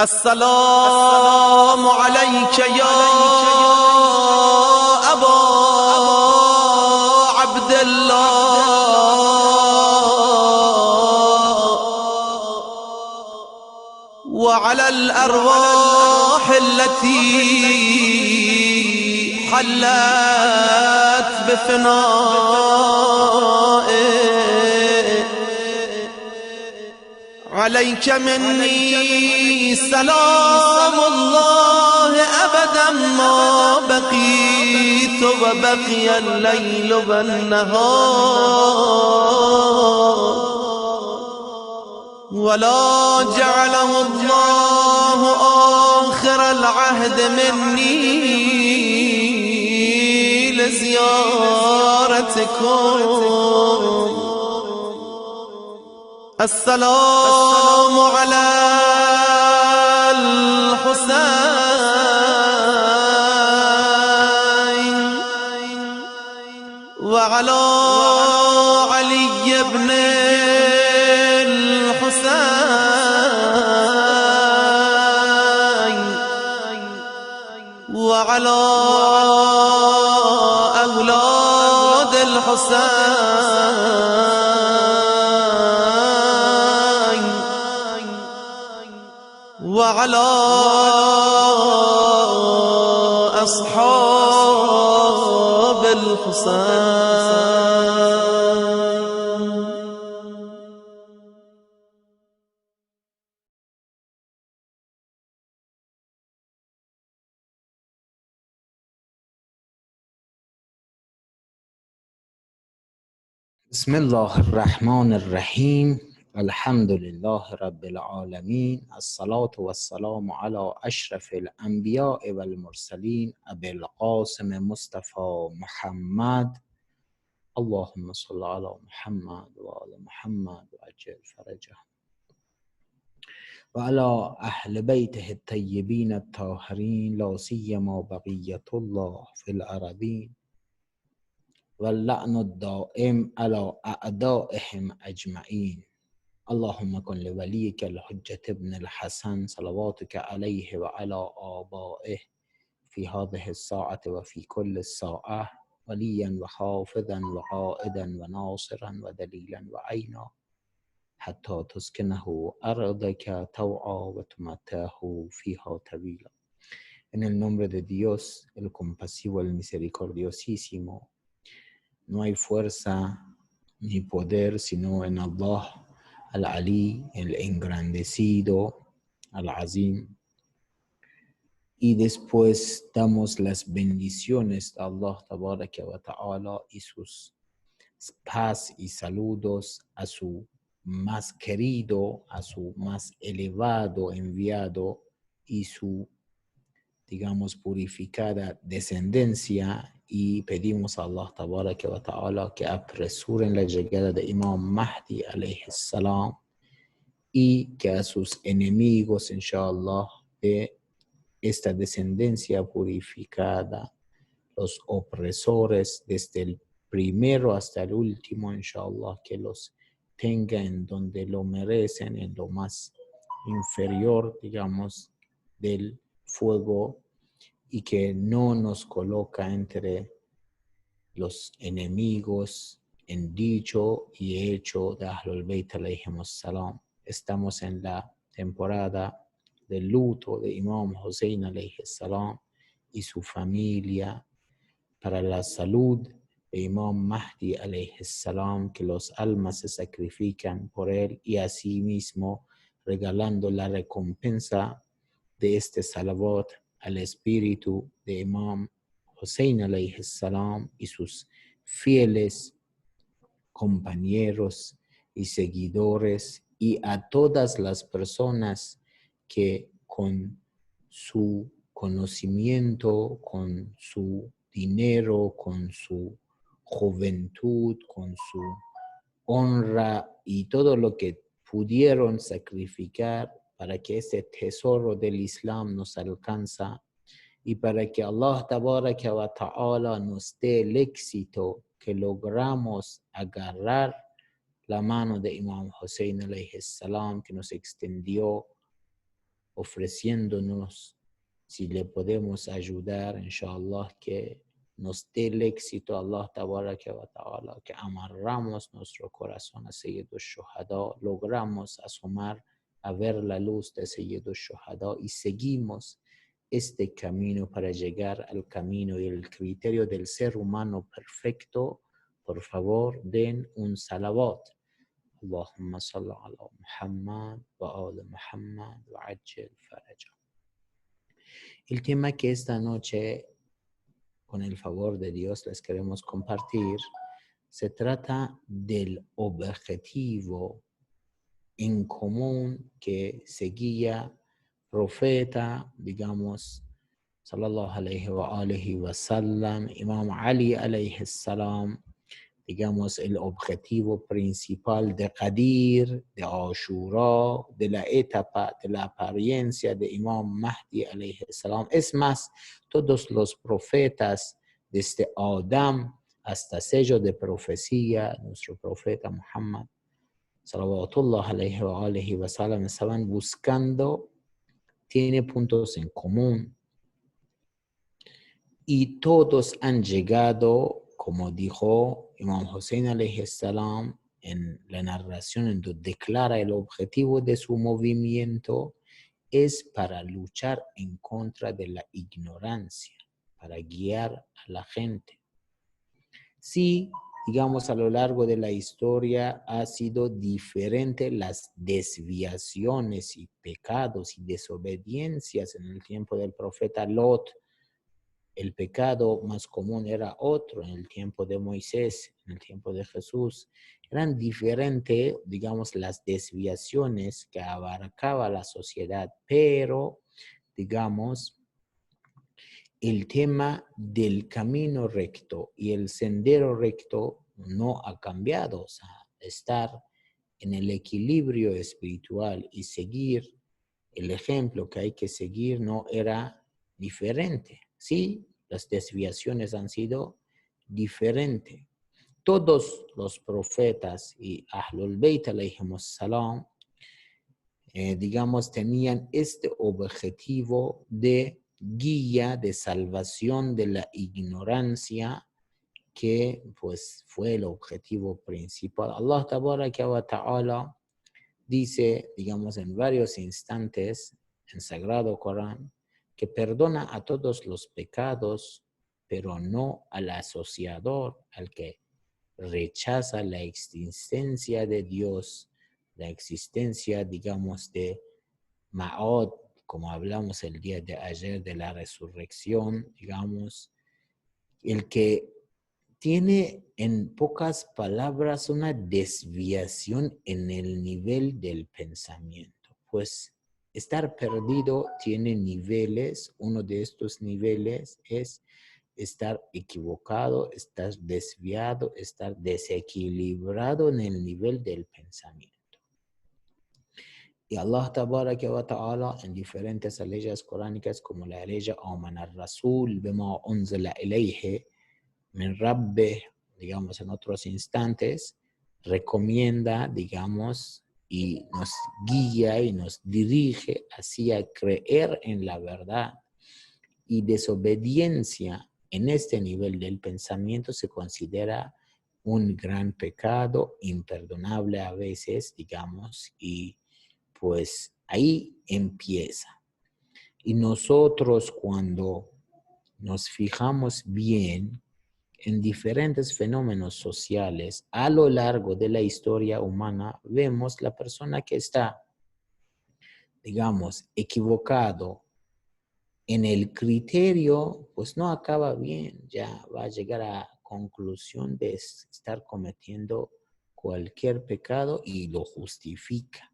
السلام عليك يا أبا عبد الله وعلى الأرواح التي حلت بفنائك. عليك مني سلام الله أبدا ما بقيت وبقي الليل والنهار، ولا جعله الله آخر العهد مني لزيارتكم. السلام على الحسين وعلى علي بن الحسين وعلى أولاد الحسين وعلى أصحاب الحسين. بسم الله الرحمن الرحیم. الحمد لله رب العالمین. الصلاة والسلام على اشرف الانبیاء والمرسلین ابی القاسم مصطفى محمد. اللهم صل على محمد و آل محمد و عجل فرجه و على اهل بیته الطیبین الطاهرین لا سیما بقیة الله فی الارضین واللعن الدائم على اعدائهم اجمعین. اللهم كن لوليك الحجة ابن الحسن صلواتك عليه وعلى آبائه في هذه الساعة وفي كل الساعة وليا وحافظا وقائدا وناصرا ودليلا وعينا حتى تسكنه أرضك طوعا وتمتعه فيها طويلا. En el nombre de Dios, el compasivo, el misericordiosísimo. No hay fuerza ni poder sino en Allah, Al-Ali, el engrandecido, Al-Azim. Y después damos las bendiciones de Allah Tabaraka wa Ta'ala y sus paz y saludos a su más querido, a su más elevado enviado y su, digamos, purificada descendencia. Y pedimos a Allah Tabaraka wa Ta'ala que apresuren la llegada de Imam Mahdi alayhi salam y que a sus enemigos, inshallah, de esta descendencia purificada, los opresores desde el primero hasta el último, inshallah, que los tenga en donde lo merecen, en lo más inferior, digamos, del fuego, y que no nos coloca entre los enemigos en dicho y hecho de Ahlul Bayt alayhimus salam. Estamos en la temporada del luto de Imam Hussein alayhi salam y su familia, para la salud de Imam Mahdi alayhi salam, que los almas se sacrifican por él, y asimismo regalando la recompensa de este salawat al espíritu de Imam Hussein alayhi salam y sus fieles compañeros y seguidores, y a todas las personas que con su conocimiento, con su dinero, con su juventud, con su honra y todo lo que pudieron sacrificar para que ese tesoro del Islam nos alcanza, y para que Allah Tabaraka wa Ta'ala nos dé el éxito que logramos agarrar la mano de Imam Hussein alayhi salam, que nos extendió ofreciéndonos si le podemos ayudar, inshallah, que nos dé el éxito Allah tabaraka wa ta'ala, que amarramos nuestro corazón a Sayyid al-Shuhada, logramos asomar a ver la luz de Sayyid al-Shuhada y seguimos este camino para llegar al camino y el criterio del ser humano perfecto. Por favor, den un salawat. Allahumma salli ala Muhammad wa ala Muhammad wa ajil faraja. El tema que esta noche, con el favor de Dios, les queremos compartir, se trata del objetivo en común que seguía profeta, digamos, sallallahu alayhi wa sallam, Imam Ali alayhi salam, digamos, el objetivo principal de Qadir, de Ashura, de la etapa, de la apariencia de Imam Mahdi alayhi salam. Es más, todos los profetas, desde Adam hasta sello de profecía, nuestro profeta Muhammad, salawatullah alayhi wa sallam, estaban buscando, tiene puntos en común. Y todos han llegado, como dijo Imam Hussein alayhi salam en la narración, en donde declara el objetivo de su movimiento es para luchar en contra de la ignorancia, para guiar a la gente. Sí, digamos, a lo largo de la historia ha sido diferente las desviaciones y pecados y desobediencias en el tiempo del profeta Lot. El pecado más común era otro en el tiempo de Moisés, en el tiempo de Jesús. Eran diferentes, digamos, las desviaciones que abarcaba la sociedad, pero, digamos, el tema del camino recto y el sendero recto no ha cambiado. O sea, estar en el equilibrio espiritual y seguir el ejemplo que hay que seguir no era diferente. Sí, las desviaciones han sido diferentes. Todos los profetas y Ahlul Bayt alayhimus salam, digamos, tenían este objetivo de guía, de salvación de la ignorancia, que pues fue el objetivo principal. Allah tabaraka wa ta'ala dice, digamos, en varios instantes en Sagrado Corán, que perdona a todos los pecados, pero no al asociador, al que rechaza la existencia de Dios, la existencia, digamos, de Ma'od, como hablamos el día de ayer de la resurrección, digamos, el que tiene en pocas palabras una desviación en el nivel del pensamiento. Pues estar perdido tiene niveles. Uno de estos niveles es estar equivocado, estar desviado, estar desequilibrado en el nivel del pensamiento. Y Allah tabaraka wa ta'ala en diferentes leyes coránicas como la ley Amana al-Rasul bima unzila ilayhi min Rabbih, digamos, en otros instantes, recomienda, digamos, y nos guía y nos dirige hacia creer en la verdad. Y desobediencia en este nivel del pensamiento se considera un gran pecado, imperdonable a veces, digamos, y pues ahí empieza. Y nosotros cuando nos fijamos bien en diferentes fenómenos sociales a lo largo de la historia humana, vemos la persona que está, digamos, equivocado en el criterio, pues no acaba bien, ya va a llegar a conclusión de estar cometiendo cualquier pecado y lo justifica.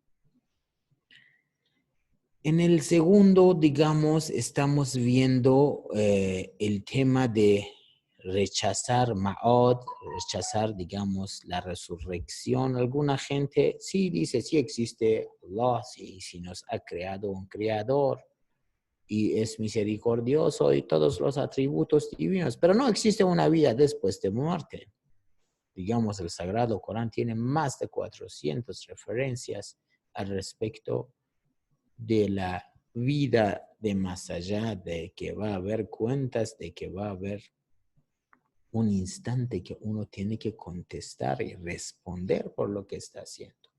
En el segundo, digamos, estamos viendo el tema de rechazar Ma'od, rechazar, digamos, la resurrección. Alguna gente sí dice, sí existe Allah, sí nos ha creado un creador y es misericordioso y todos los atributos divinos, pero no existe una vida después de muerte. Digamos, el Sagrado Corán tiene más de 400 referencias al respecto de la vida de más allá, de que va a haber cuentas, de que va a haber un instante que uno tiene que contestar y responder por lo que está haciendo.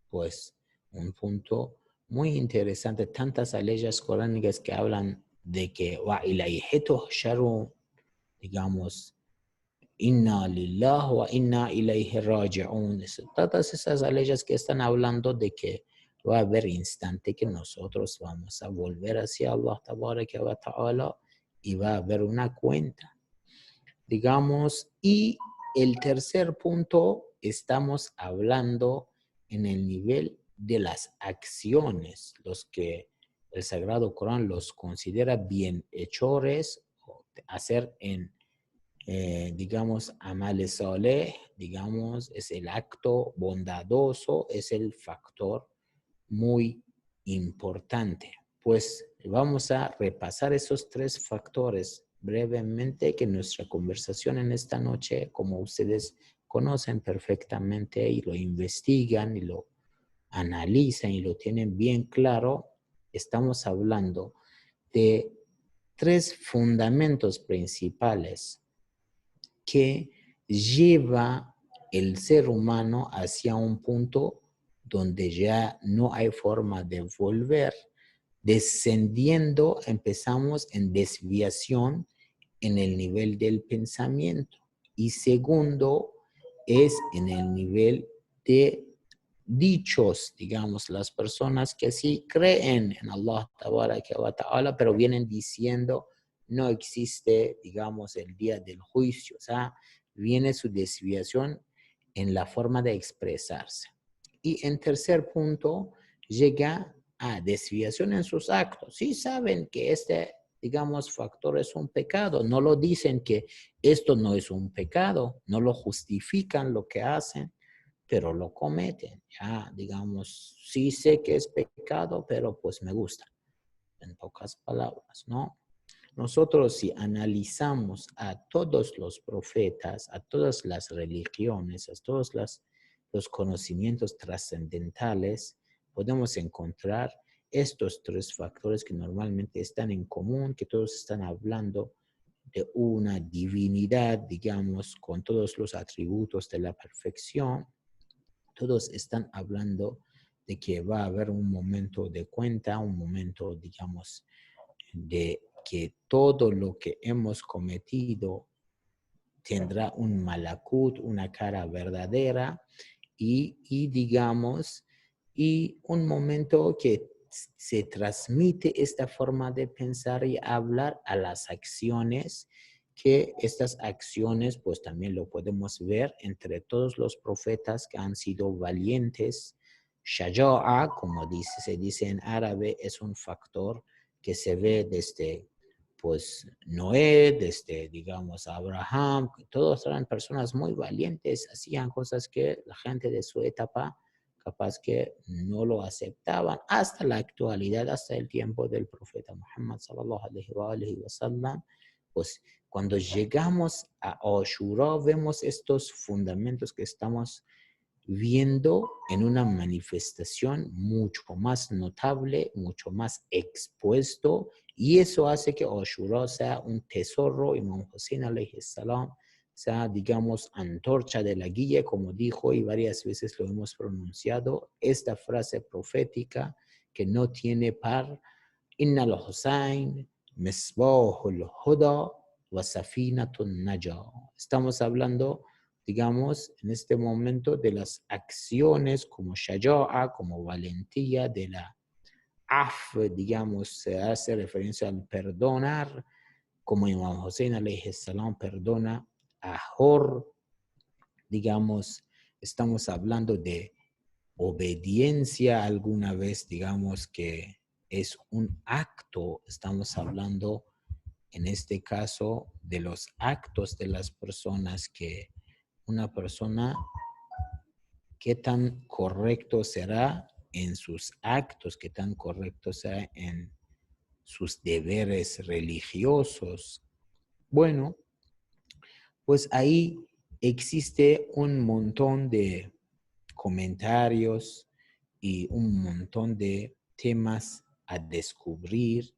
Pues un punto muy interesante, tantas leyes coránicas que hablan de que digamos, inna lillah wa inna ilayhi raji'un. Todas esas leyes que están hablando de que va a haber instante que nosotros vamos a volver hacia Allah tabaraka wa ta'ala y va a haber una cuenta. Digamos, y el tercer punto, estamos hablando en el nivel de las acciones, los que el Sagrado Corán los considera bienhechores, hacer en, digamos, amales saleh, digamos, es el acto bondadoso, es el factor muy importante. Pues vamos a repasar esos tres factores brevemente, que nuestra conversación en esta noche, como ustedes conocen perfectamente y lo investigan y lo analizan y lo tienen bien claro, estamos hablando de tres fundamentos principales que lleva el ser humano hacia un punto donde ya no hay forma de volver. Descendiendo, empezamos en desviación en el nivel del pensamiento. Y segundo, es en el nivel de dichos, digamos, las personas que sí creen en Allah tabaraka wa ta'ala, pero vienen diciendo no existe, digamos, el día del juicio. O sea, viene su desviación en la forma de expresarse. Y en tercer punto, llega a desviación en sus actos. Sí saben que este, digamos, factor es un pecado. No lo dicen que esto no es un pecado. No lo justifican lo que hacen, pero lo cometen. Ya, digamos, sí sé que es pecado, pero pues me gusta. En pocas palabras, ¿no? Nosotros, si analizamos a todos los profetas, a todas las religiones, a todos los conocimientos trascendentales, podemos encontrar estos tres factores que normalmente están en común, que todos están hablando de una divinidad, digamos, con todos los atributos de la perfección. Todos están hablando de que va a haber un momento de cuenta, un momento, digamos, de que todo lo que hemos cometido tendrá un malakut, una cara verdadera y digamos, y un momento que se transmite esta forma de pensar y hablar a las acciones, que estas acciones pues también lo podemos ver entre todos los profetas que han sido valientes. Shaja'a, como se dice en árabe, es un factor que se ve desde pues Noé, desde, digamos, Abraham, todos eran personas muy valientes, hacían cosas que la gente de su etapa capaz que no lo aceptaban, hasta la actualidad, hasta el tiempo del profeta Muhammad sallallahu alaihi wa sallam. Pues cuando llegamos a Ashura vemos estos fundamentos que estamos viendo en una manifestación mucho más notable, mucho más expuesto, y eso hace que Ashura sea un tesoro. Imam Hussein alayhi salam sea, digamos, antorcha de la guía, como dijo, y varias veces lo hemos pronunciado, esta frase profética que no tiene par: Inna al-Hussein misbahul huda wa safinatun najah. Estamos hablando, digamos, en este momento de las acciones como shaja'a, como valentía, de la digamos, se hace referencia al perdonar, como Imam Hussein alayhi salam perdona a Hor, digamos, estamos hablando de obediencia alguna vez, digamos que es un acto, estamos hablando en este caso de los actos de las personas, que una persona, qué tan correcto será en sus actos, qué tan correcto será en sus deberes religiosos. Bueno, pues ahí existe un montón de comentarios y un montón de temas a descubrir,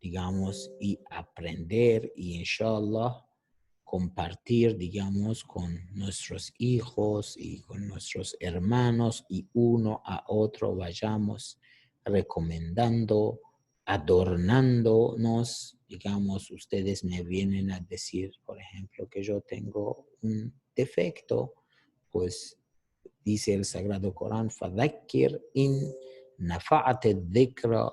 digamos, y aprender y inshallah compartir, digamos, con nuestros hijos y con nuestros hermanos y uno a otro vayamos recomendando, adornándonos. Digamos, ustedes me vienen a decir, por ejemplo, que yo tengo un defecto, pues dice el Sagrado Corán, فَذَكِّرْ إِن نَفَعَتِ الذِّكْرَ,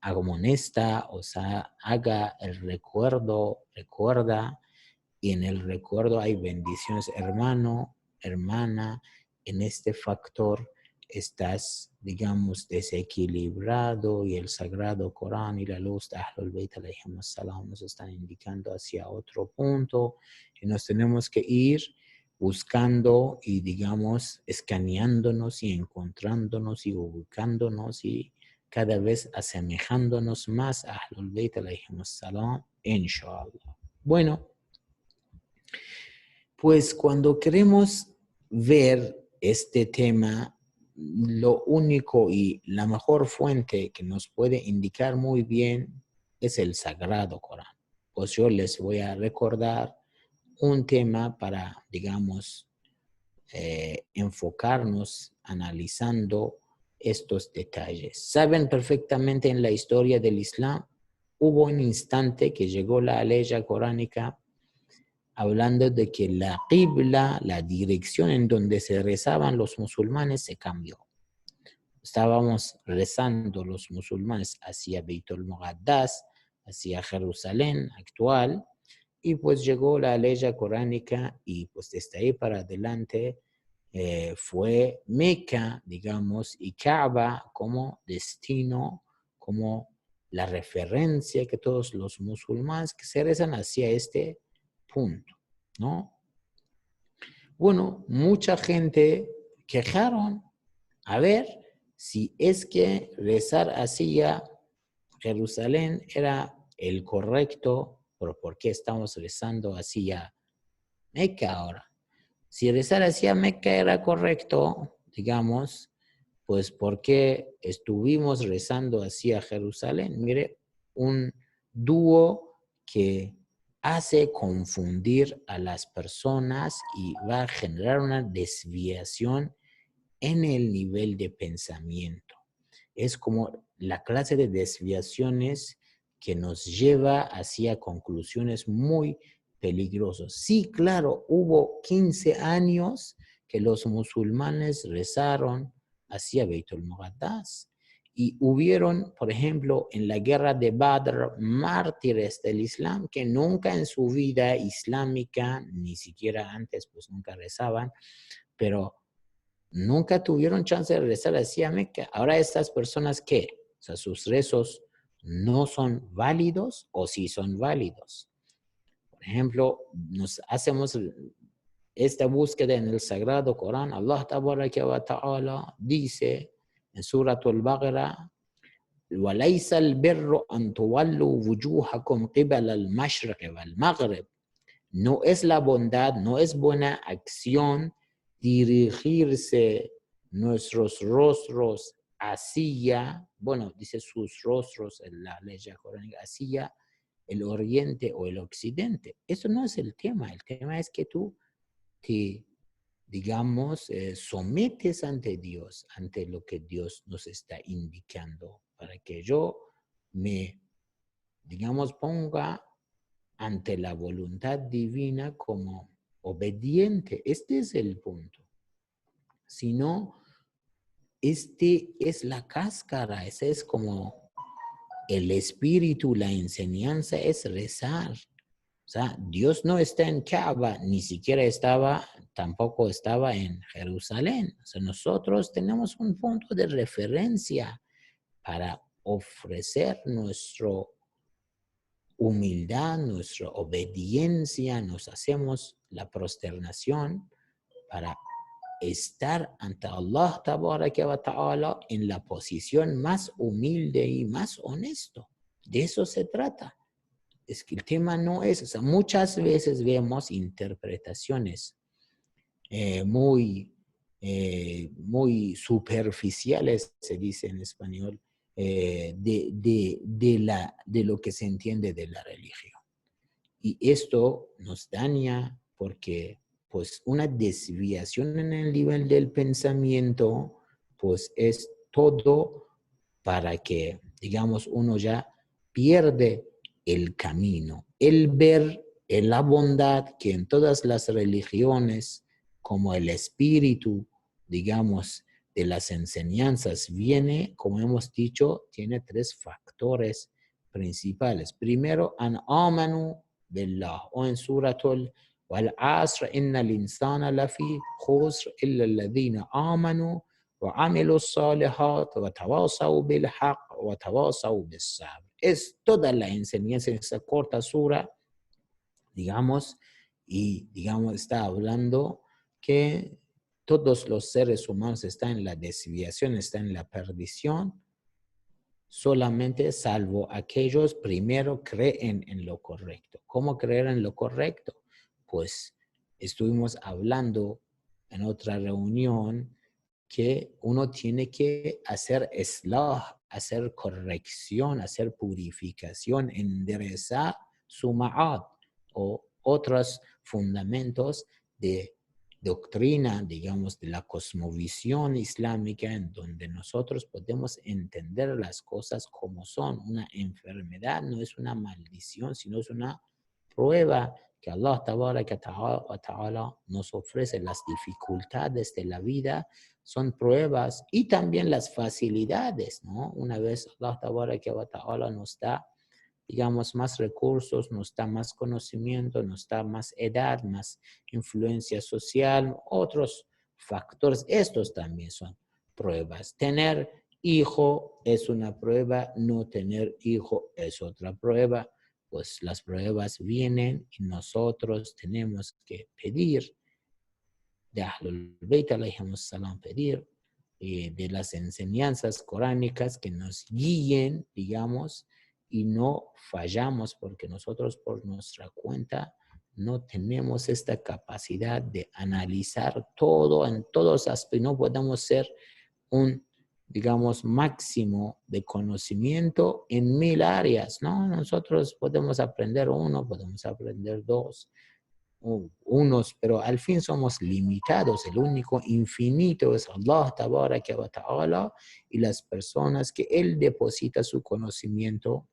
amonesta, o sea, haga el recuerdo, recuerda, y en el recuerdo hay bendiciones. Hermano, hermana, en este factor estás, digamos, desequilibrado y el Sagrado Corán y la luz de Ahlul Bayt alayhimus salam nos están indicando hacia otro punto y nos tenemos que ir buscando y, digamos, escaneándonos y encontrándonos y ubicándonos y cada vez asemejándonos más a Ahlul Bayt alayhimus salam, inshallah. Bueno, pues cuando queremos ver este tema, lo único y la mejor fuente que nos puede indicar muy bien es el Sagrado Corán. Pues yo les voy a recordar un tema para, digamos, enfocarnos analizando estos detalles. Saben perfectamente en la historia del Islam, hubo un instante que llegó la ley coránica hablando de que la qibla, la dirección en donde se rezaban los musulmanes, se cambió. Estábamos rezando los musulmanes hacia Beit al-Muqaddas, hacia Jerusalén actual, y pues llegó la ley coránica y pues desde ahí para adelante fue Meca, digamos, y Kaaba como destino, como la referencia que todos los musulmanes que se rezan hacia este punto, ¿no? Bueno, mucha gente quejaron a ver si es que rezar hacia Jerusalén era el correcto, pero ¿por qué estamos rezando hacia Meca ahora? Si rezar hacia Meca era correcto, digamos, pues ¿por qué estuvimos rezando hacia Jerusalén? Mire, un dúo que hace confundir a las personas y va a generar una desviación en el nivel de pensamiento. Es como la clase de desviaciones que nos lleva hacia conclusiones muy peligrosas. Sí, claro, hubo 15 años que los musulmanes rezaron hacia Beit al-Muqaddas y hubieron, por ejemplo, en la guerra de Badr, mártires del Islam que nunca en su vida islámica, ni siquiera antes, pues nunca rezaban, pero nunca tuvieron chance de rezar hacia Meca. Ahora estas personas, ¿qué? O sea, sus rezos no son válidos o sí son válidos. Por ejemplo, nos hacemos esta búsqueda en el Sagrado Corán. Allah Tabaraka wa Ta'ala dice en Surah Al-Baqarah: وَلَيْسَ الْبِرُّ أَن تُوَلُّوا وُجُوهَكُمْ قِبَلَ الْمَشْرِقِ وَالْمَغْرِبِ. No es la bondad, no es buena acción dirigirse nuestros rostros hacia, bueno, dice sus rostros en la ley coránica, hacia el oriente o el occidente. Eso no es el tema es que tú te, digamos, sometes ante Dios, ante lo que Dios nos está indicando, para que yo me, digamos, ponga ante la voluntad divina como obediente. Este es el punto. Si no, este es la cáscara, ese es como el espíritu, la enseñanza es rezar. O sea, Dios no está en Kaaba, ni siquiera tampoco estaba en Jerusalén. O sea, nosotros tenemos un punto de referencia para ofrecer nuestra humildad, nuestra obediencia, nos hacemos la prosternación para estar ante Allah Tabaraka wa Ta'ala en la posición más humilde y más honesto. De eso se trata. Es que el tema no es, o sea, muchas veces vemos interpretaciones muy superficiales, se dice en español, de lo que se entiende de la religión. Y esto nos daña porque pues una desviación en el nivel del pensamiento pues es todo para que, digamos, uno ya pierde el camino, el ver en la bondad que en todas las religiones, como el espíritu, digamos, de las enseñanzas viene, como hemos dicho, tiene tres factores principales. Primero, an amanu billah, o en suratul والعصر إن الإنسان لفي خسر إلا الذين آمنوا وعملوا الصالحات وتواصوا بالحق وتواصوا بالصبر. Es toda la enseñanza en esa corta sura, digamos, y digamos está hablando que todos los seres humanos están en la desviación, están en la perdición, solamente salvo aquellos primero creen en lo correcto. ¿Cómo creer en lo correcto? Pues estuvimos hablando en otra reunión que uno tiene que hacer islah, hacer corrección, hacer purificación, enderezar su ma'ad o otros fundamentos de doctrina, digamos, de la cosmovisión islámica, en donde nosotros podemos entender las cosas como son. Una enfermedad no es una maldición, sino es una prueba que Allah Ta'ala nos ofrece. Las dificultades de la vida son pruebas y también las facilidades, ¿no? Una vez Allah Ta'ala nos da, digamos, más recursos, nos da más conocimiento, nos da más edad, más influencia social, otros factores. Estos también son pruebas. Tener hijo es una prueba, no tener hijo es otra prueba. Pues las pruebas vienen y nosotros tenemos que pedir de Ahlul Bayt alayhimus salam, pedir de las enseñanzas coránicas que nos guíen, digamos, y no fallamos porque nosotros por nuestra cuenta no tenemos esta capacidad de analizar todo en todos aspectos. No podemos ser un, digamos, máximo de conocimiento en 1000 áreas, ¿no? Nosotros podemos aprender uno, podemos aprender dos, unos, pero al fin somos limitados. El único infinito es Allah Tabaraka wa Ta'ala y las personas que Él deposita su conocimiento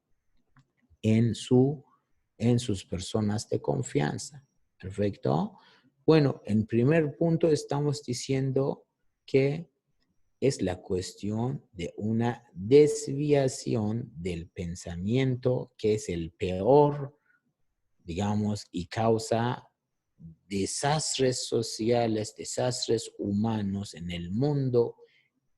en sus personas de confianza. ¿Perfecto? Bueno, en primer punto estamos diciendo que es la cuestión de una desviación del pensamiento que es el peor, digamos, y causa desastres sociales, desastres humanos en el mundo,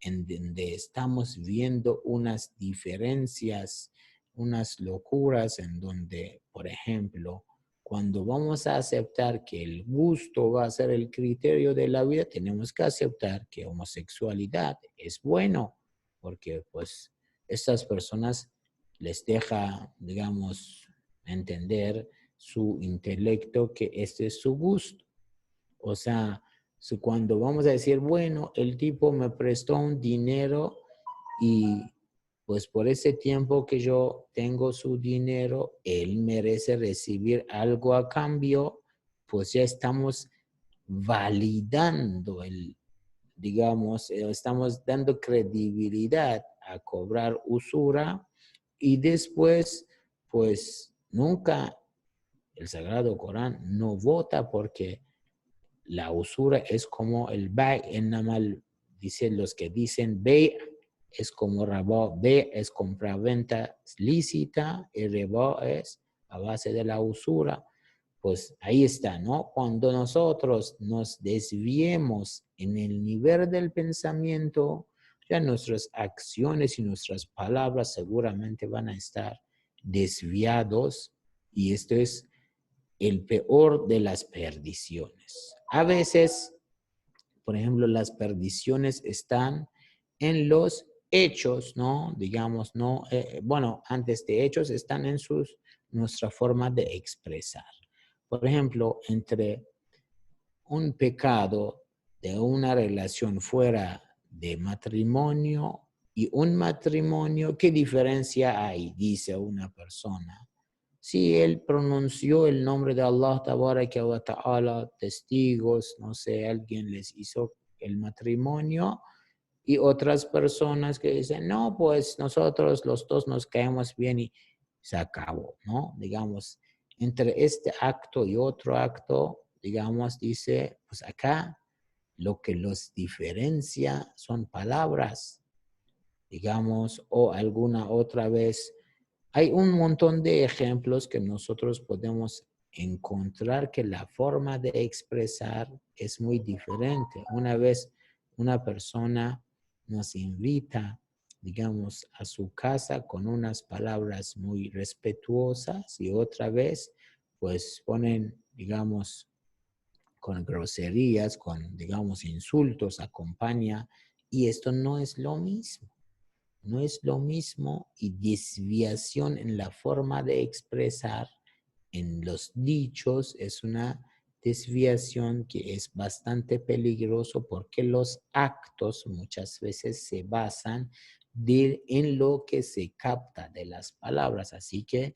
en donde estamos viendo unas diferencias, unas locuras, en donde, por ejemplo, cuando vamos a aceptar que el gusto va a ser el criterio de la vida, tenemos que aceptar que homosexualidad es bueno, porque pues estas personas les deja, digamos, entender su intelecto que este es su gusto. O sea, cuando vamos a decir, bueno, el tipo me prestó un dinero y pues por ese tiempo que yo tengo su dinero, él merece recibir algo a cambio, pues ya estamos validando digamos, estamos dando credibilidad a cobrar usura y después, pues nunca el Sagrado Corán no vota porque la usura es como el bay, dicen los que dicen bay es como rabá, bay es compra-venta lícita y rabá es a base de la usura. Pues ahí está, ¿no? Cuando nosotros nos desviemos en el nivel del pensamiento, ya nuestras acciones y nuestras palabras seguramente van a estar desviados y esto es el peor de las perdiciones. A veces, por ejemplo, las perdiciones están en los hechos, ¿no? Digamos, ¿no? Bueno, antes de hechos están en nuestra forma de expresar. Por ejemplo, entre un pecado de una relación fuera de matrimonio y un matrimonio, ¿qué diferencia hay? Dice una persona. Si él pronunció el nombre de Allah Tabaraka wa Ta'ala, testigos, no sé, alguien les hizo el matrimonio, y otras personas que dicen, no, pues nosotros los dos nos caemos bien y se acabó, ¿no? Digamos, entre este acto y otro acto, digamos, dice, pues acá lo que los diferencia son palabras, digamos, o alguna otra vez. Hay un montón de ejemplos que nosotros podemos encontrar que la forma de expresar es muy diferente. Una vez una persona nos invita, digamos, a su casa con unas palabras muy respetuosas y otra vez, pues ponen, digamos, con groserías, con, digamos, insultos, acompaña, y esto no es lo mismo. No es lo mismo y desviación en la forma de expresar en los dichos es una desviación que es bastante peligroso porque los actos muchas veces se basan en lo que se capta de las palabras. Así que,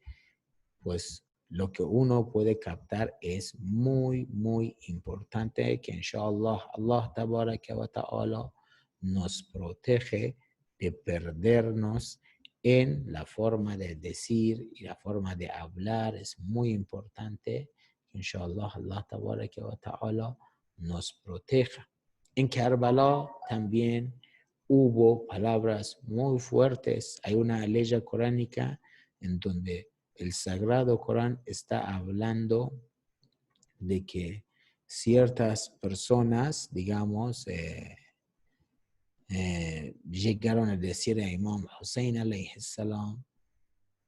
pues, lo que uno puede captar es muy, muy importante que inshallah Allah tabaraka wa ta'ala nos protege de perdernos en la forma de decir y la forma de hablar. Es muy importante que inshallah Allah tabaraka wa ta'ala nos proteja. En Karbala también hubo palabras muy fuertes. Hay una ley coránica en donde el Sagrado Corán está hablando de que ciertas personas, digamos, llegaron a decir a Imam Hussein alayhi salam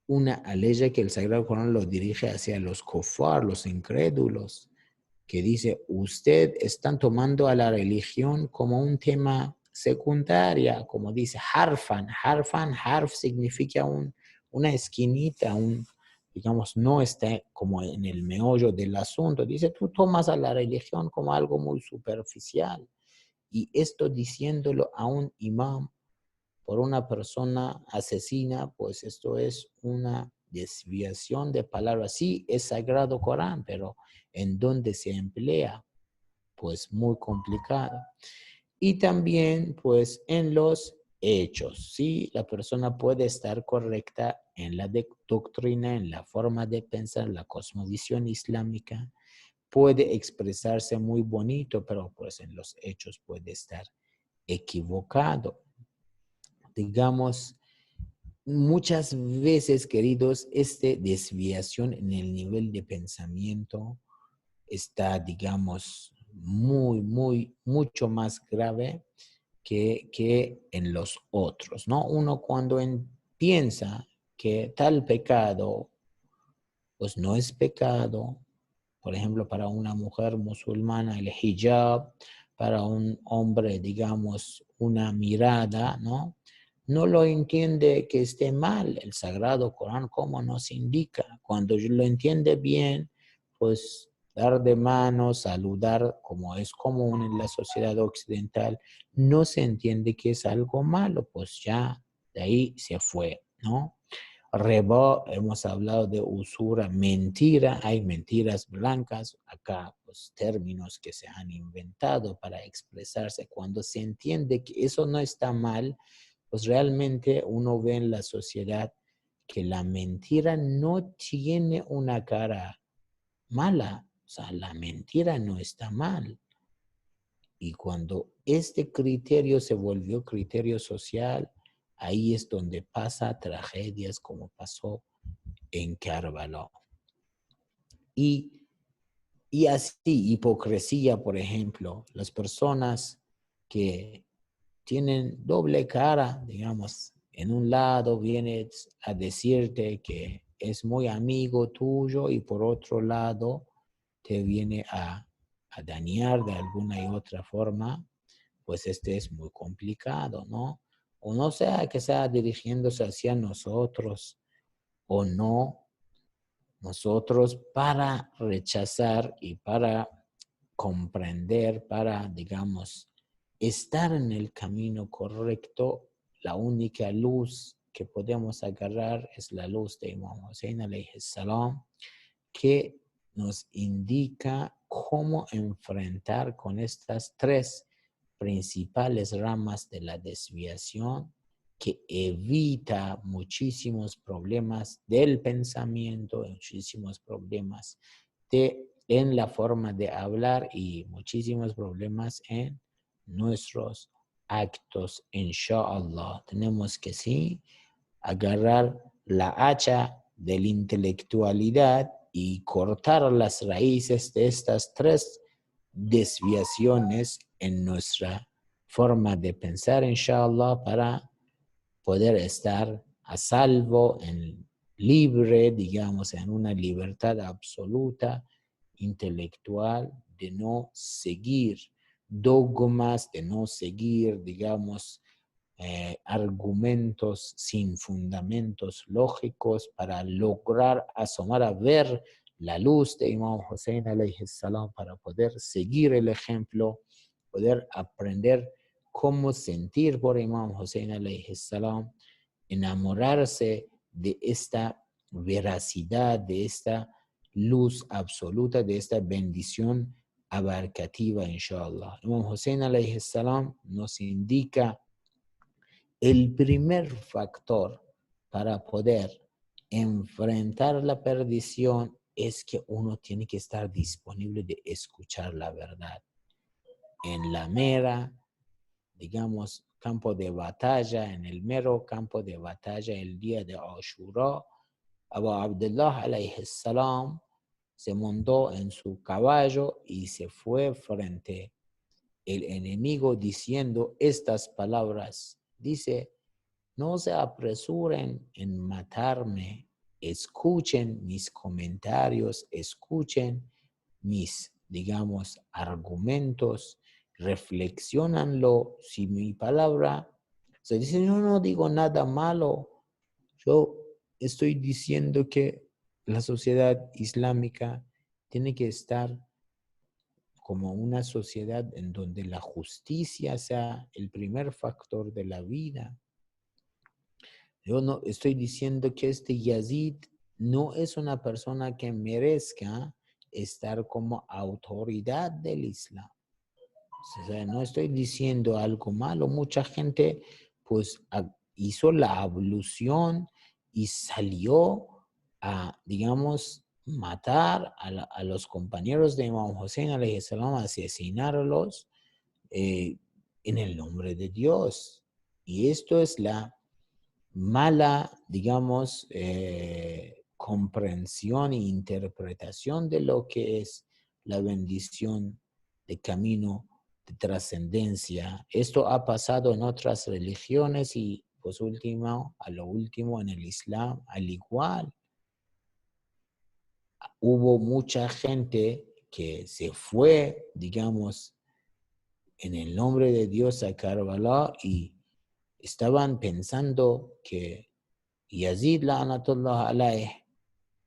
una aleya que el Sagrado Corán lo dirige hacia los kufar, los incrédulos, que dice, usted están tomando a la religión como un tema secundaria, como dice harfan, harf significa una esquinita, digamos, no está como en el meollo del asunto. Dice, tú tomas a la religión como algo muy superficial. Y esto diciéndolo a un imam por una persona asesina, pues esto es una desviación de palabras. Sí, es sagrado Corán, pero en dónde se emplea, pues muy complicado. Y también, pues en los hechos, sí, la persona puede estar correcta en la doctrina, en la forma de pensar, la cosmovisión islámica, puede expresarse muy bonito, pero pues en los hechos puede estar equivocado. Digamos, muchas veces, queridos, esta desviación en el nivel de pensamiento está, digamos, mucho más grave que en los otros, ¿no? Uno cuando piensa que tal pecado, pues no es pecado, por ejemplo, para una mujer musulmana el hijab, para un hombre, digamos, una mirada, ¿no? No lo entiende que esté mal el Sagrado Corán, como nos indica. Cuando lo entiende bien, pues dar de mano, saludar, como es común en la sociedad occidental, no se entiende que es algo malo, pues ya de ahí se fue, ¿no? Reba, hemos hablado de usura, mentira, hay mentiras blancas, acá pues términos que se han inventado para expresarse. Cuando se entiende que eso no está mal, pues realmente uno ve en la sociedad que la mentira no tiene una cara mala, o sea, la mentira no está mal. Y cuando este criterio se volvió criterio social, ahí es donde pasa tragedias como pasó en Karbala. Y, y así, hipocresía, por ejemplo, las personas que tienen doble cara, digamos, en un lado viene a decirte que es muy amigo tuyo y por otro lado te viene a dañar de alguna y otra forma, pues este es muy complicado, ¿no? O no sea que sea dirigiéndose hacia nosotros o no, nosotros para rechazar y para comprender, para, digamos, estar en el camino correcto, la única luz que podemos agarrar es la luz de Imam Hussein alayhi salam, que nos indica cómo enfrentar con estas tres principales ramas de la desviación, que evita muchísimos problemas del pensamiento, muchísimos problemas en la forma de hablar y muchísimos problemas en nuestros actos, inshallah. Tenemos que sí agarrar la hacha de la intelectualidad y cortar las raíces de estas tres desviaciones en nuestra forma de pensar, inshallah, para poder estar a salvo, libre, digamos, en una libertad absoluta, intelectual, de no seguir dogmas, de no seguir, digamos, argumentos sin fundamentos lógicos para lograr asomar a ver la luz de Imam Hussein alayhi salam, para poder seguir el ejemplo, poder aprender cómo sentir por Imam Hussein alayhi salam, enamorarse de esta veracidad, de esta luz absoluta, de esta bendición abarcativa, inshallah. Imam Hussein alayhi salam nos indica el primer factor para poder enfrentar la perdición es que uno tiene que estar disponible de escuchar la verdad. En la mera, digamos, campo de batalla, en el mero campo de batalla, el día de Ashura, Abu Abdullah alayhi salam se montó en su caballo y se fue frente al enemigo diciendo estas palabras. Dice: no se apresuren en matarme, escuchen mis comentarios, escuchen mis, digamos, argumentos, reflexionanlo. Si mi palabra se dice, yo no digo nada malo, yo estoy diciendo que la sociedad islámica tiene que estar como una sociedad en donde la justicia sea el primer factor de la vida. Yo no estoy diciendo que este Yazid no es una persona que merezca estar como autoridad del Islam. O sea, no estoy diciendo algo malo. Mucha gente pues hizo la ablución y salió a, digamos, matar a los compañeros de Imam Hussein alayhi salam, asesinarlos en el nombre de Dios. Y esto es la mala, digamos, comprensión e interpretación de lo que es la bendición de camino de trascendencia. Esto ha pasado en otras religiones y pues a lo último en el Islam al igual. Hubo mucha gente que se fue, digamos, en el nombre de Dios a Karbala y estaban pensando que Yazid la'natullah alayh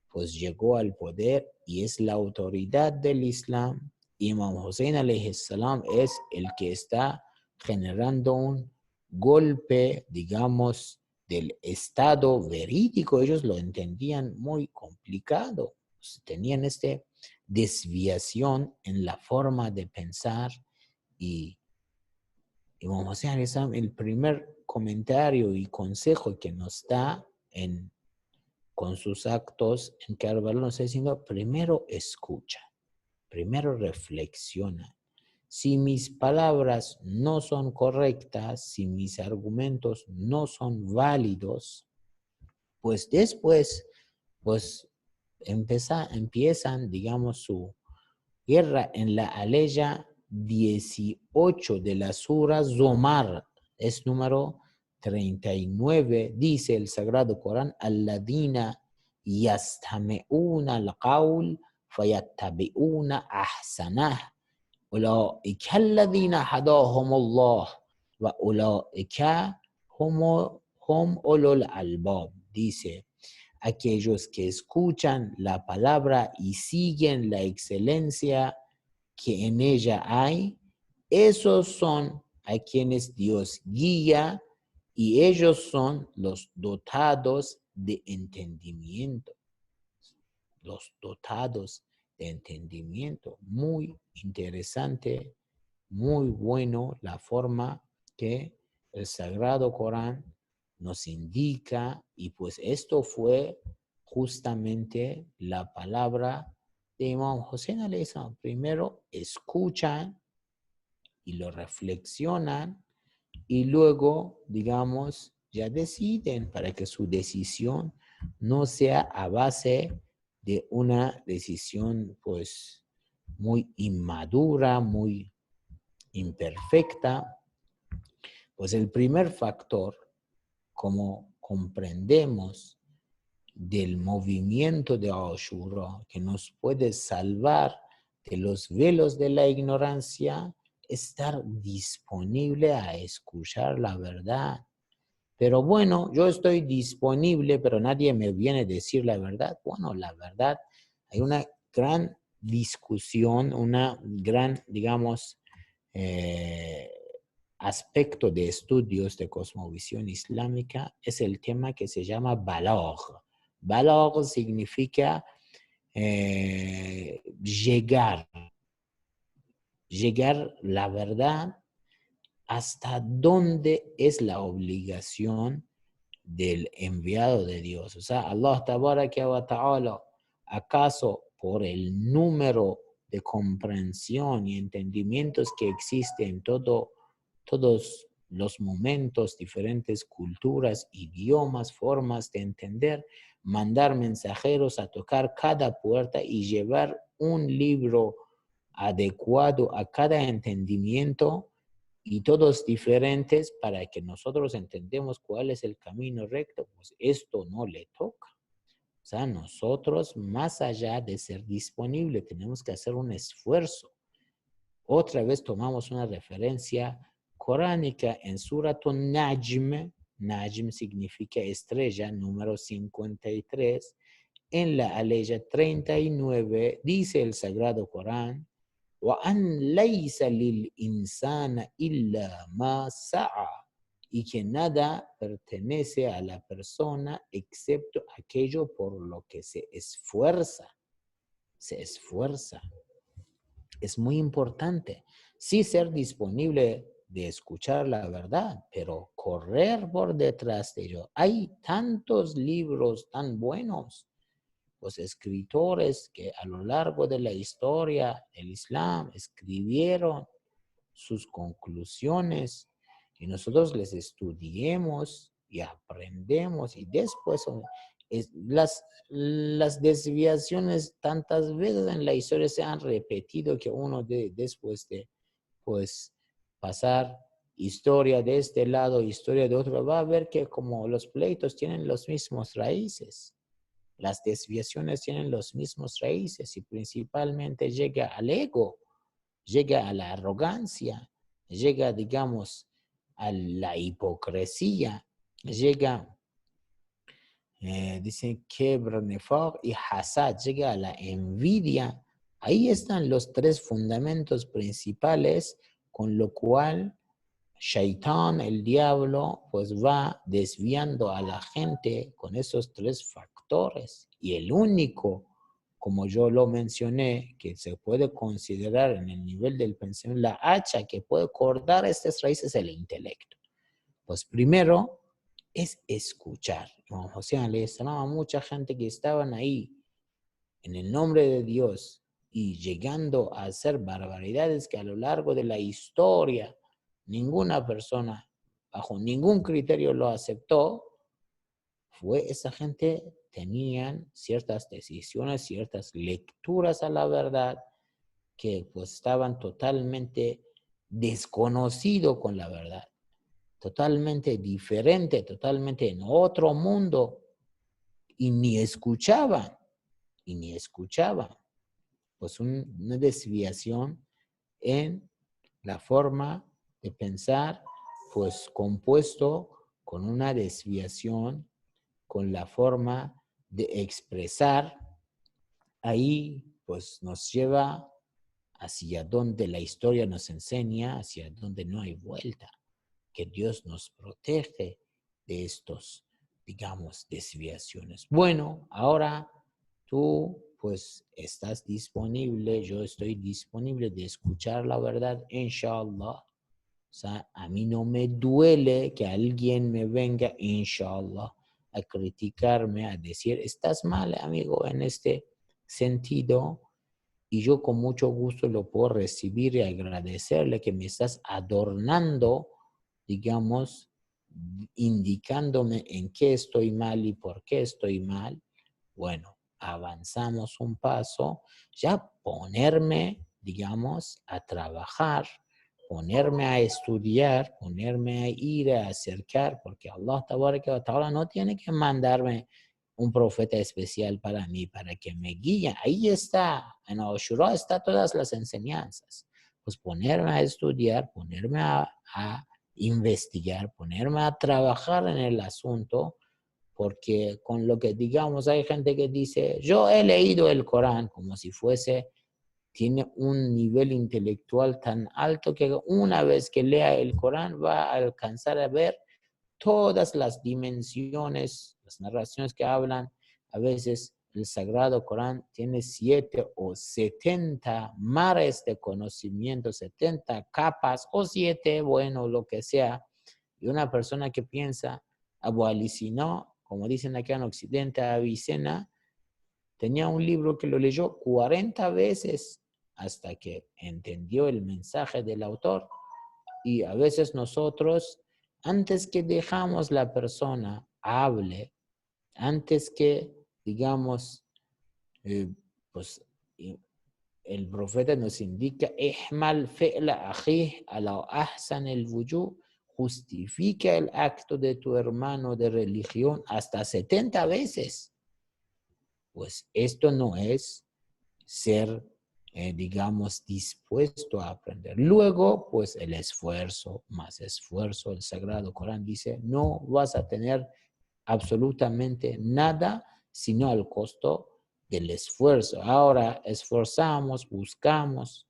pues llegó al poder y es la autoridad del Islam. Imam Hussein alayhi salam es el que está generando un golpe, digamos, del estado verídico. Ellos lo entendían muy complicado. Tenían esta desviación en la forma de pensar y Imam Hussein alayhi salam, el primer comentario y consejo que nos da con sus actos en Karbala nos está diciendo: primero escucha, primero reflexiona. Si mis palabras no son correctas, si mis argumentos no son válidos, pues después pues empiezan, digamos, su guerra en la aleya 18 de la Sura Zomar, es número 39, dice el Sagrado Corán: alladina yastami'una al-qawl fayattabi'una ahsanah ulaika alladina hadahumullah wa ulaika hum ulul albab. Dice: aquellos que escuchan la palabra y siguen la excelencia que en ella hay, esos son a quienes Dios guía y ellos son los dotados de entendimiento. Los dotados de entendimiento. Muy interesante, muy bueno la forma que el Sagrado Corán nos indica, y pues esto fue justamente la palabra de Imam Hussein alayhi salam. Primero escuchan y lo reflexionan y luego, digamos, ya deciden, para que su decisión no sea a base de una decisión pues muy inmadura, muy imperfecta. Pues el primer factor, como comprendemos del movimiento de Ashura, que nos puede salvar de los velos de la ignorancia, estar disponible a escuchar la verdad. Pero bueno, yo estoy disponible, pero nadie me viene a decir la verdad. Bueno, la verdad, hay una gran discusión, una gran, digamos, aspecto de estudios de cosmovisión islámica, es el tema que se llama balagh. Balagh significa llegar la verdad hasta dónde es la obligación del enviado de Dios. O sea, Allah tabaraka wa ta'ala, ¿acaso por el número de comprensión y entendimientos que existen en todos los momentos, diferentes culturas, idiomas, formas de entender, mandar mensajeros a tocar cada puerta y llevar un libro adecuado a cada entendimiento, y todos diferentes, para que nosotros entendemos cuál es el camino recto? Pues esto no le toca. O sea, nosotros, más allá de ser disponible, tenemos que hacer un esfuerzo. Otra vez tomamos una referencia coránica en Suratun Najm. Najm significa estrella, número 53. En la aleya 39 dice el Sagrado Corán: وَأَنْ لَيْسَ لِلْإِنسَانَ إِلَّا مَا سَعَى, y que nada pertenece a la persona excepto aquello por lo que se esfuerza. Se esfuerza. Es muy importante. Sí, ser disponible de escuchar la verdad, pero correr por detrás de ello. Hay tantos libros tan buenos, los escritores que a lo largo de la historia del Islam escribieron sus conclusiones, y nosotros les estudiemos y aprendemos, y después las desviaciones tantas veces en la historia se han repetido que uno después de pues pasar historia de este lado, historia de otro, va a ver que como los pleitos tienen los mismos raíces. Las desviaciones tienen los mismos raíces, y principalmente llega al ego, llega a la arrogancia, llega, digamos, a la hipocresía, llega, dicen, kibr, nifaq y hasad, llega a la envidia. Ahí están los tres fundamentos principales con lo cual Shaitán, el diablo, pues va desviando a la gente con esos tres factores. Y el único, como yo lo mencioné, que se puede considerar en el nivel del pensamiento, la hacha que puede cortar estas raíces, es el intelecto. Pues primero es escuchar. Como José alayhi salam, mucha gente que estaban ahí en el nombre de Dios y llegando a hacer barbaridades que a lo largo de la historia ninguna persona bajo ningún criterio lo aceptó, fue esa gente tenían ciertas decisiones, ciertas lecturas a la verdad, que pues estaban totalmente desconocidos con la verdad, totalmente diferente, totalmente en otro mundo, y ni escuchaban, pues una desviación en la forma de pensar, pues compuesto con una desviación con la forma de expresar. Ahí pues nos lleva hacia donde la historia nos enseña, hacia donde no hay vuelta, que Dios nos protege de estos, digamos, desviaciones. Bueno, ahora tú pues estás disponible, yo estoy disponible de escuchar la verdad, inshallah. O sea, a mí no me duele que alguien me venga, inshallah, a criticarme, a decir, estás mal, amigo, en este sentido. Y yo con mucho gusto lo puedo recibir y agradecerle que me estás adornando, digamos, indicándome en qué estoy mal y por qué estoy mal. Bueno, avanzamos un paso, ya ponerme, digamos, a trabajar, ponerme a estudiar, ponerme a ir a acercar, porque Allah Tabaraka wa Ta'ala no tiene que mandarme un profeta especial para mí, para que me guíe. Ahí está, en Ashura está todas las enseñanzas. Pues ponerme a estudiar, ponerme a investigar, ponerme a trabajar en el asunto, porque con lo que digamos hay gente que dice, yo he leído el Corán como si fuese, tiene un nivel intelectual tan alto que una vez que lea el Corán va a alcanzar a ver todas las dimensiones, las narraciones que hablan. A veces el Sagrado Corán tiene 7 o 70 mares de conocimiento, 70 capas o 7, bueno, lo que sea. Y una persona que piensa, Abu Ali Sina, como dicen acá en Occidente, Avicena, tenía un libro que lo leyó 40 veces hasta que entendió el mensaje del autor. Y a veces nosotros, antes que dejamos la persona hable, antes que, digamos, eh, pues el profeta nos indica, ihmal fi'la akhih ala ahsan el wujuh, justifica el acto de tu hermano de religión hasta 70 veces. Pues esto no es ser, digamos, dispuesto a aprender. Luego, pues el esfuerzo, más esfuerzo. El Sagrado Corán dice, no vas a tener absolutamente nada, sino al costo del esfuerzo. Ahora esforzamos, buscamos,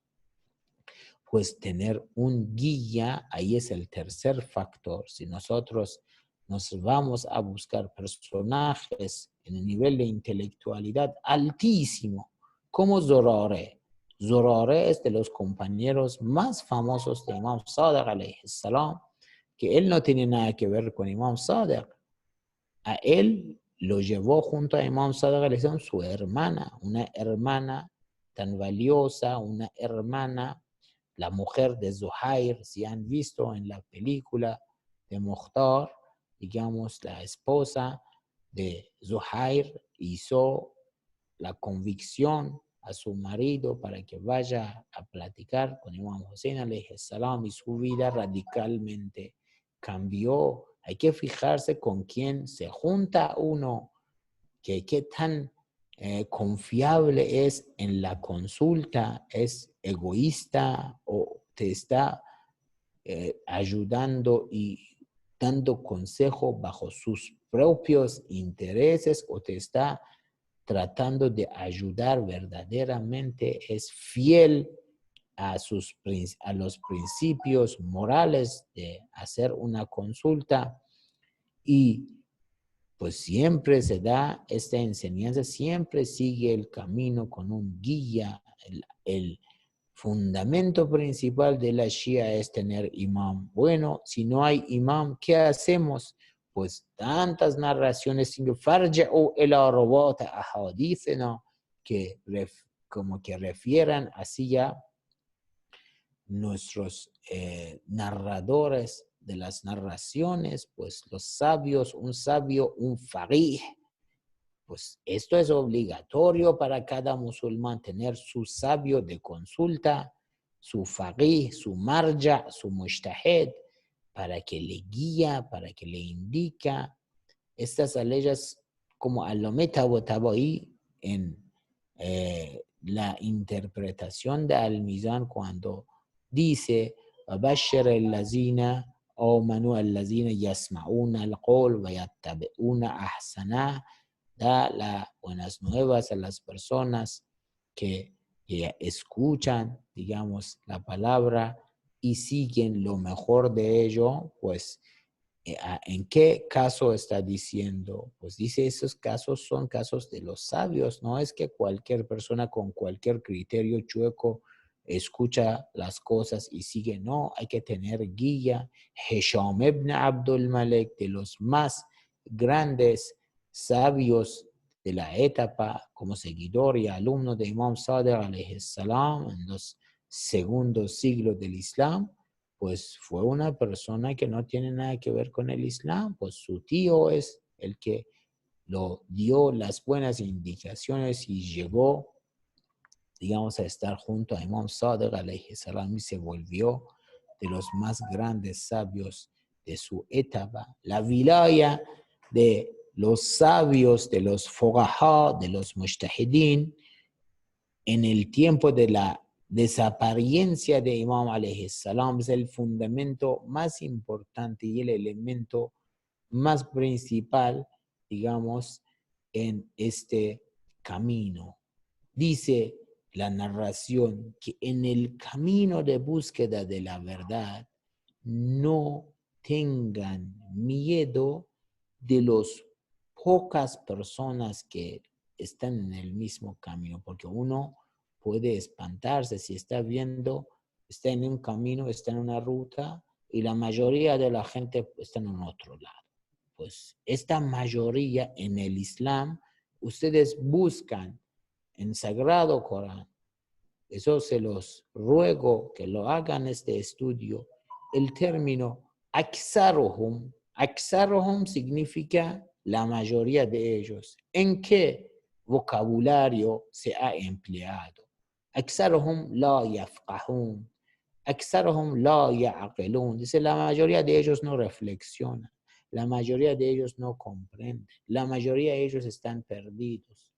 pues tener un guía, ahí es el tercer factor. Si nosotros nos vamos a buscar personajes en el nivel de intelectualidad altísimo, como Zorare. Zorare es de los compañeros más famosos de Imam Sadiq alayhi salam, que él no tiene nada que ver con Imam Sadiq. A él lo llevó junto a Imam Sadiq alayhi salam su hermana, una hermana tan valiosa, una hermana, la mujer de Zuhair, si han visto en la película de Mukhtar, digamos, la esposa de Zuhair hizo la convicción a su marido para que vaya a platicar con Imam Hussein alayhi salam y su vida radicalmente cambió. Hay que fijarse con quién se junta uno, que qué tan confiable es en la consulta, es egoísta o te está ayudando y dando consejo bajo sus propios intereses o te está tratando de ayudar verdaderamente, es fiel a los principios morales de hacer una consulta. Y pues siempre se da esta enseñanza, siempre sigue el camino con un guía. El fundamento principal de la Shia es tener imam. Bueno, si no hay imam, ¿qué hacemos? Pues tantas narraciones, farja'u ila rawata ahadithina, que como que refieran hacia nuestros narradores de las narraciones, pues los sabios, un sabio, un faqih, pues esto es obligatorio para cada musulmán, tener su sabio de consulta, su faqih, su marja, su mujtahid, para que le guía, para que le indica estas leyes como Al-Lometa wa Tabai en la interpretación de Al-Mizan cuando dice وَبَشِّرِ الَّذِينَ آمَنُوا الَّذِينَ يَسْمَعُونَ الْقَوْلَ وَيَتَّبِعُونَ أَحْسَنَهُ. Da las buenas nuevas a las personas que escuchan, digamos, la palabra y siguen lo mejor de ello, pues ¿En qué caso está diciendo? Pues dice, esos casos son casos de los sabios, no es que cualquier persona con cualquier criterio chueco escucha las cosas y sigue, no, hay que tener guía. Hisham ibn Abdul Malik, de los más grandes sabios de la etapa, como seguidor y alumno de Imam Sadiq alayhi salam en los segundos siglos del Islam, pues fue una persona que no tiene nada que ver con el Islam, pues su tío es el que lo dio las buenas indicaciones y llegó, digamos, a estar junto a Imam Sadiq alayhi salam y se volvió de los más grandes sabios de su etapa. La wilaya de los sabios, de los fuqaha, de los mujtahidin, en el tiempo de la desaparencia de Imam alayhi salam es el fundamento más importante y el elemento más principal, digamos, en este camino. Dice la narración que en el camino de búsqueda de la verdad no tengan miedo de las pocas personas que están en el mismo camino, porque uno puede espantarse si está viendo, está en un camino, está en una ruta y la mayoría de la gente está en un otro lado. Pues esta mayoría en el Islam, ustedes buscan en Sagrado Corán, eso se los ruego que lo hagan este estudio, el término aksaruhum. Aksaruhum significa la mayoría de ellos. ¿En qué vocabulario se ha empleado? Aksaruhum la yafqahun. Aksaruhum la ya'qilun. Dice, la mayoría de ellos no reflexionan. La mayoría de ellos no comprenden. La mayoría de ellos están perdidos.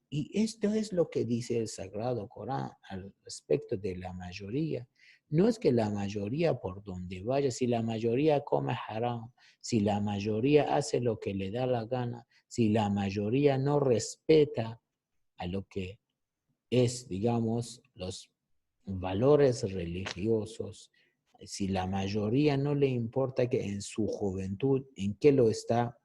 Y esto es lo que dice el Sagrado Corán al respecto de la mayoría. No es que la mayoría por donde vaya, si la mayoría come haram, si la mayoría hace lo que le da la gana, si la mayoría no respeta a lo que es, digamos, los valores religiosos, si la mayoría no le importa que en su juventud, en qué lo está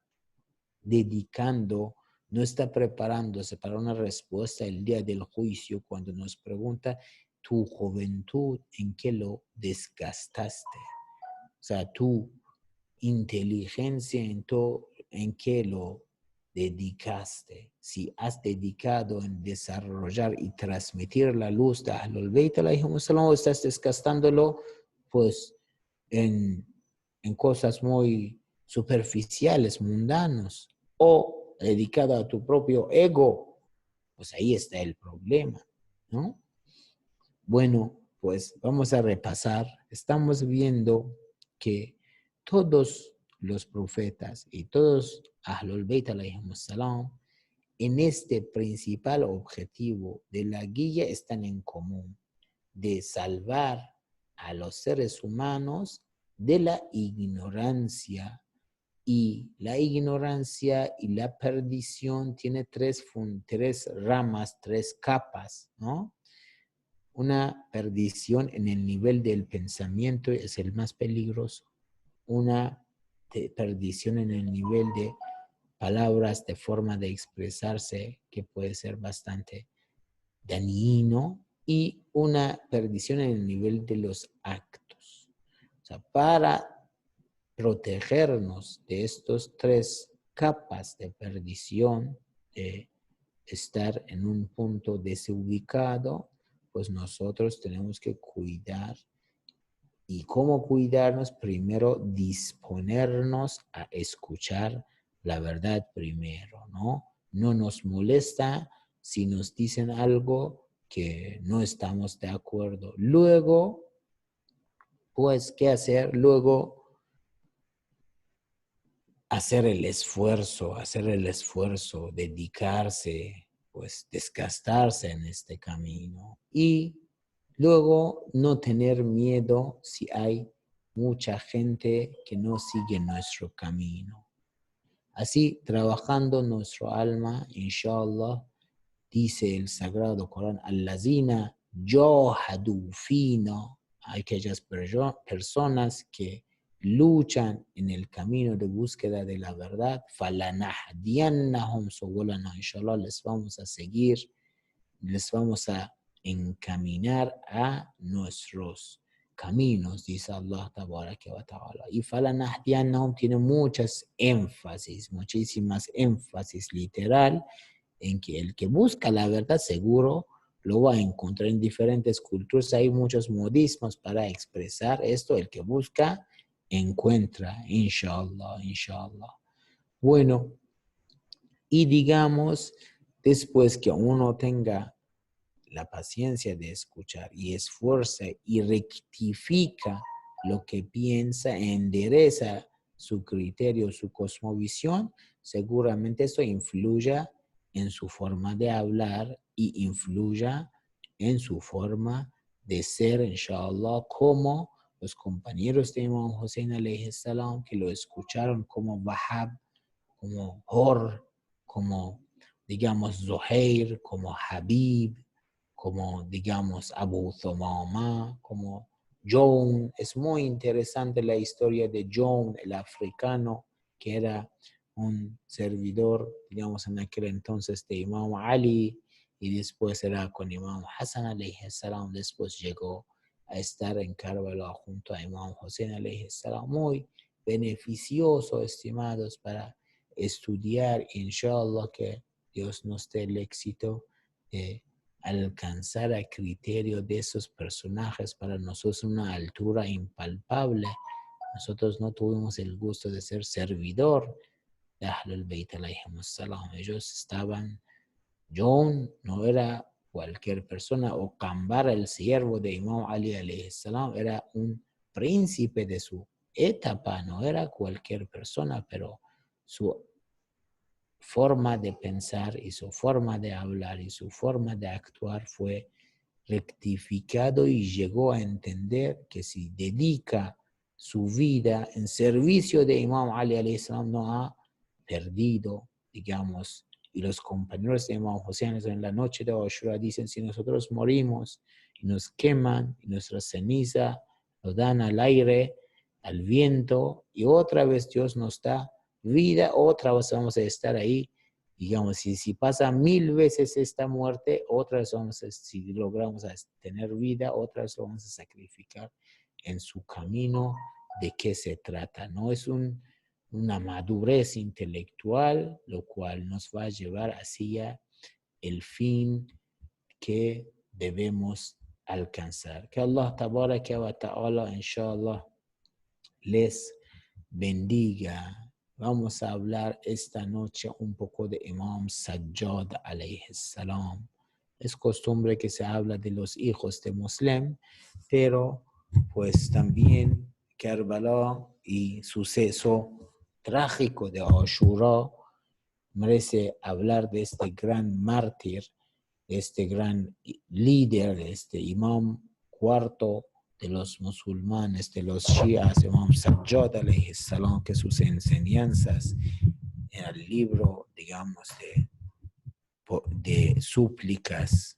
dedicando, no está preparándose para una respuesta el día del juicio cuando nos pregunta tu juventud, ¿en qué lo desgastaste? O sea, tu inteligencia, ¿en qué lo dedicaste? Si has dedicado en desarrollar y transmitir la luz de Ahlul Bayt alayhimus salam, o estás desgastándolo pues en cosas muy superficiales, mundanos, o dedicado a tu propio ego, pues ahí está el problema, ¿no? Bueno, pues vamos a repasar. Estamos viendo que todos los profetas y todos Ahlul Bayt alayhimus salam en este principal objetivo de la guía están en común, de salvar a los seres humanos de la ignorancia. Y la ignorancia y la perdición tiene tres ramas, tres capas, ¿no? Una perdición en el nivel del pensamiento es el más peligroso. Una perdición en el nivel de palabras, de forma de expresarse, que puede ser bastante dañino. Y una perdición en el nivel de los actos. O sea, para protegernos de estos tres capas de perdición, de estar en un punto desubicado, pues nosotros tenemos que cuidar. ¿Y cómo cuidarnos? Primero, disponernos a escuchar la verdad primero, ¿no? No nos molesta si nos dicen algo que no estamos de acuerdo. Luego, pues, ¿qué hacer? Luego, hacer el esfuerzo, dedicarse, pues desgastarse en este camino. Y luego no tener miedo si hay mucha gente que no sigue nuestro camino. Así, trabajando nuestro alma, inshallah, dice el Sagrado Corán, Allazina jahadu fina, aquellas personas que luchan en el camino de búsqueda de la verdad, فَلَنَهْدِيَنَّهُمْ سُبُلَنَا, inshallah les vamos a seguir, les vamos a encaminar a nuestros caminos, dice Allah tabaraka wa ta'ala. Y فَلَنَهْدِيَنَّهُمْ tiene muchísimas énfasis literal, en que el que busca la verdad seguro lo va a encontrar. En diferentes culturas hay muchos modismos para expresar esto. El que busca encuentra, inshallah, inshallah. Bueno, y digamos, después que uno tenga la paciencia de escuchar y esfuerza y rectifica lo que piensa, endereza su criterio, su cosmovisión, seguramente eso influya en su forma de hablar y influya en su forma de ser, inshallah, como los compañeros de Imam Hussein alayhi salam, que lo escucharon como Wahab, como Hor, como, digamos, Zuhair, como Habib, como, digamos, Abu Thumama, como John. Es muy interesante la historia de John, el africano, que era un servidor, digamos, en aquel entonces de Imam Ali, y después era con Imam Hassan alayhi salam, después llegó a estar en Karbala junto a Imam Hussein alayhi salam. Muy beneficioso, estimados, para estudiar, inshallah, que Dios nos dé el éxito de alcanzar a criterio de esos personajes. Para nosotros una altura impalpable. Nosotros no tuvimos el gusto de ser servidor de Ahlul Bayt alayhimus salam. Ellos estaban, John no era cualquier persona, o Qambar, el siervo de Imam Ali alayhi salam, era un príncipe de su etapa, no era cualquier persona, pero su forma de pensar y su forma de hablar y su forma de actuar fue rectificado, y llegó a entender que si dedica su vida en servicio de Imam Ali alayhi salam, no ha perdido, digamos. Y los compañeros de Imam Hussein en la noche de Ashura dicen: si nosotros morimos y nos queman y nuestra ceniza nos dan al aire, al viento, y otra vez Dios nos da vida, otra vez vamos a estar ahí. Digamos, si pasa 1000 veces esta muerte, otra vez si logramos tener vida, otra vez lo vamos a sacrificar en su camino. ¿De qué se trata? No es una madurez intelectual, lo cual nos va a llevar hacia el fin que debemos alcanzar. Que Allah tabaraka wa ta'ala, inshallah, les bendiga. Vamos a hablar esta noche un poco de Imam Sajjad alayhi salam. Es costumbre que se habla de los hijos de Muslim, pero pues también Karbala y suceso trágico de Ashura merece hablar de este gran mártir, de este gran líder, de este imam cuarto de los musulmanes, de los shias, Imam Sajjad alayhi salam, que sus enseñanzas en el libro, digamos, de súplicas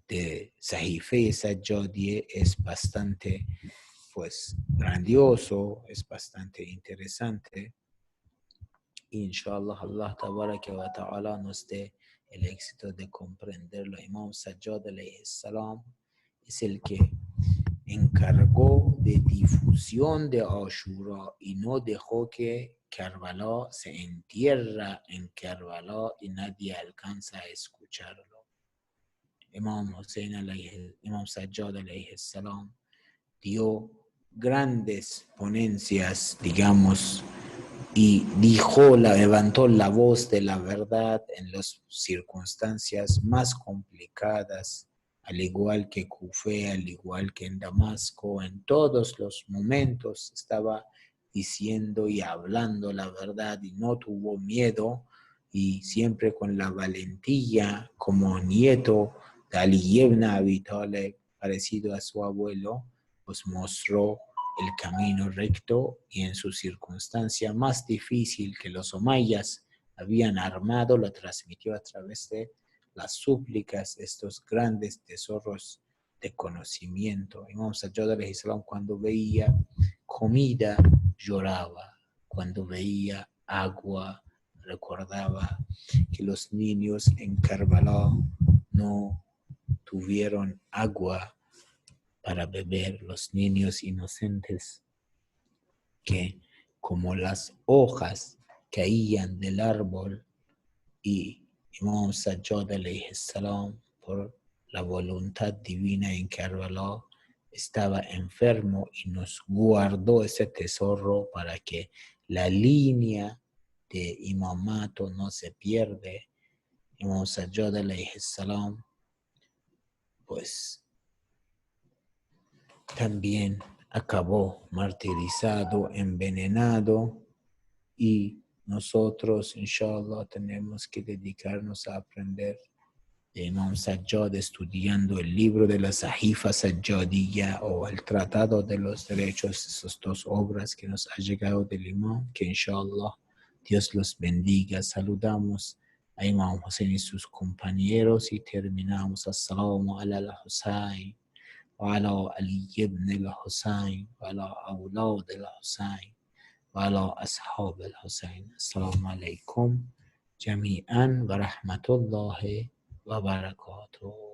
de Sahife Sajjadiyeh es bastante, pues, grandioso, es bastante interesante. Inshallah, Allah tabaraka wa ta'ala nos dé el éxito de comprenderlo. Imam Sajjad alayhi salam es el que encargó de difusión de Ashura y no dejó que Karbala se entierra en Karbala y nadie alcanza a escucharlo. Imam Sajjad alayhi salam dio grandes ponencias, digamos, y levantó la voz de la verdad en las circunstancias más complicadas, al igual que Kufa, al igual que en Damasco. En todos los momentos estaba diciendo y hablando la verdad, y no tuvo miedo, y siempre con la valentía, como nieto de Ali ibn Abi Talib, parecido a su abuelo, pues mostró el camino recto, y en su circunstancia más difícil que los omayas habían armado, lo transmitió a través de las súplicas, estos grandes tesoros de conocimiento. Imam Sajjad alayhi salam, cuando veía comida lloraba, cuando veía agua recordaba que los niños en Karbala no tuvieron agua para beber, los niños inocentes que como las hojas caían del árbol y Imam Sajjad alayhi salam por la voluntad divina en Karbala estaba enfermo y nos guardó ese tesoro para que la línea de imamato no se pierde. Imam Sajjad alayhi salam pues también acabó martirizado, envenenado, y nosotros inshallah tenemos que dedicarnos a aprender de Imam Sajjad estudiando el libro de la Sahifa Sajjadiyya o el Tratado de los Derechos, esas dos obras que nos ha llegado del Imam, que inshallah Dios los bendiga. Saludamos a Imam Hussein y sus compañeros y terminamos. Assalamu ala al-Husayn wa ala Ali ibn al-Husayn wa ala awlad al-Husayn wa ala ashab al-Husayn. Assalamu alaikum jami'an wa rahmatullahi وبركاته.